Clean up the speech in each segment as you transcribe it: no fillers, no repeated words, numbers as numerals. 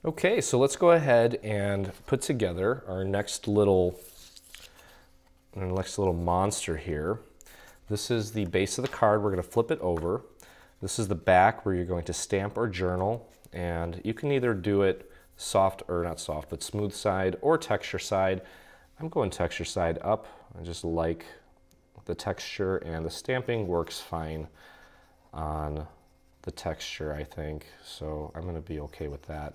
Okay, so let's go ahead and put together our next little monster here. This is the base of the card. We're going to flip it over. This is the back where you're going to stamp or journal, and you can either do it soft, or not soft, but smooth side or texture side. I'm going texture side up. I just like the texture, and the stamping works fine on the texture, I think, so I'm going to be okay with that.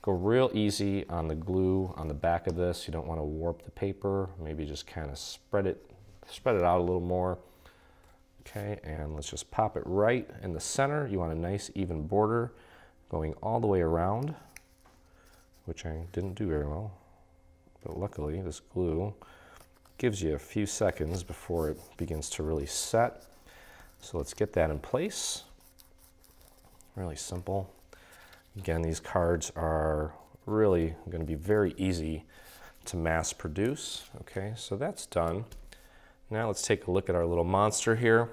Go real easy on the glue on the back of this. You don't want to warp the paper. Maybe just kind of spread it out a little more. Okay, and let's just pop it right in the center. You want a nice even border going all the way around, which I didn't do very well. But luckily, this glue gives you a few seconds before it begins to really set. So let's get that in place. Really simple. Again, these cards are really going to be very easy to mass produce. Okay, so that's done. Now let's take a look at our little monster here.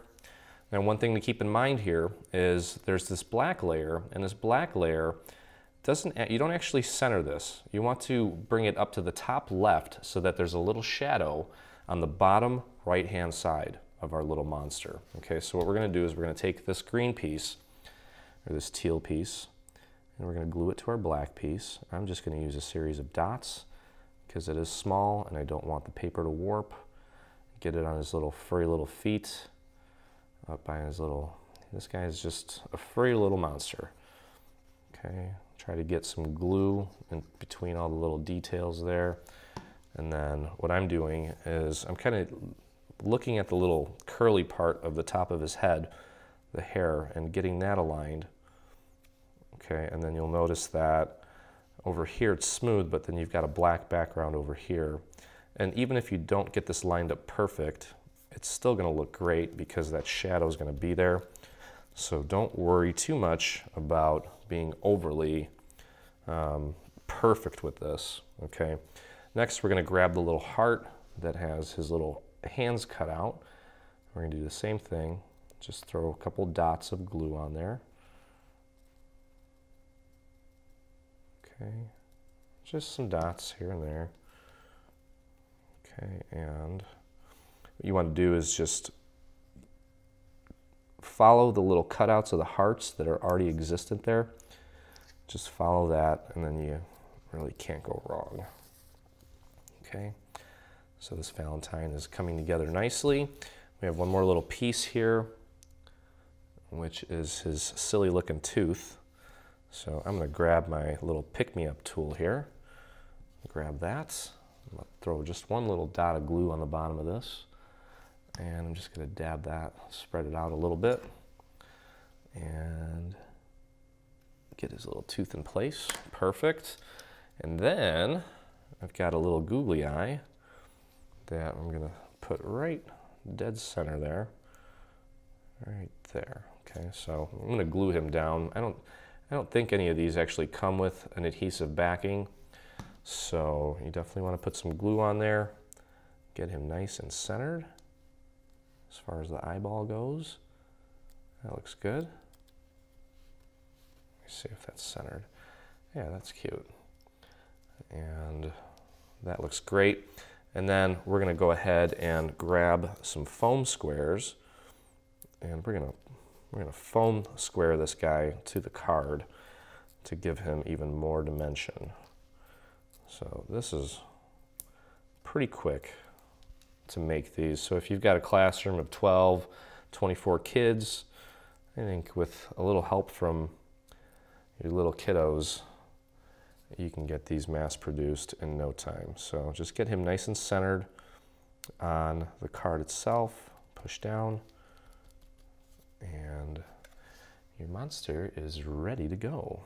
Now, one thing to keep in mind here is there's this black layer, and this black layer you don't actually center this. You want to bring it up to the top left so that there's a little shadow on the bottom right-hand side of our little monster. Okay, so what we're going to do is we're going to take this green piece, or this teal piece, and we're going to glue it to our black piece. I'm just going to use a series of dots because it is small and I don't want the paper to warp. Get it on his little furry little feet, up by his little, this guy is just a furry little monster. Okay, try to get some glue in between all the little details there. And then what I'm doing is I'm kind of looking at the little curly part of the top of his head, the hair, and getting that aligned. Okay, and then you'll notice that over here it's smooth, but then you've got a black background over here. And even if you don't get this lined up perfect, it's still going to look great because that shadow is going to be there. So don't worry too much about being overly perfect with this. Okay, next we're going to grab the little heart that has his little hands cut out. We're going to do the same thing. Just throw a couple dots of glue on there. Okay, just some dots here and there. Okay, and what you want to do is just follow the little cutouts of the hearts that are already existent there. Just follow that, and then you really can't go wrong. Okay, so this Valentine is coming together nicely. We have one more little piece here, which is his silly looking tooth. So I'm going to grab my little pick-me-up tool here. Grab that. I'm going to throw just one little dot of glue on the bottom of this. And I'm just going to dab that, spread it out a little bit, and get his little tooth in place. Perfect. And then I've got a little googly eye that I'm going to put right dead center there. Right there. Okay, so I'm going to glue him down. I don't think any of these actually come with an adhesive backing, so you definitely want to put some glue on there, get him nice and centered as far as the eyeball goes. That looks good. Let me see if that's centered. Yeah, that's cute. And that looks great. And then we're going to go ahead and grab some foam squares, and we're going to foam square this guy to the card to give him even more dimension. So this is pretty quick to make these. So if you've got a classroom of 12, 24 kids, I think with a little help from your little kiddos, you can get these mass produced in no time. So just get him nice and centered on the card itself, push down, and your monster is ready to go.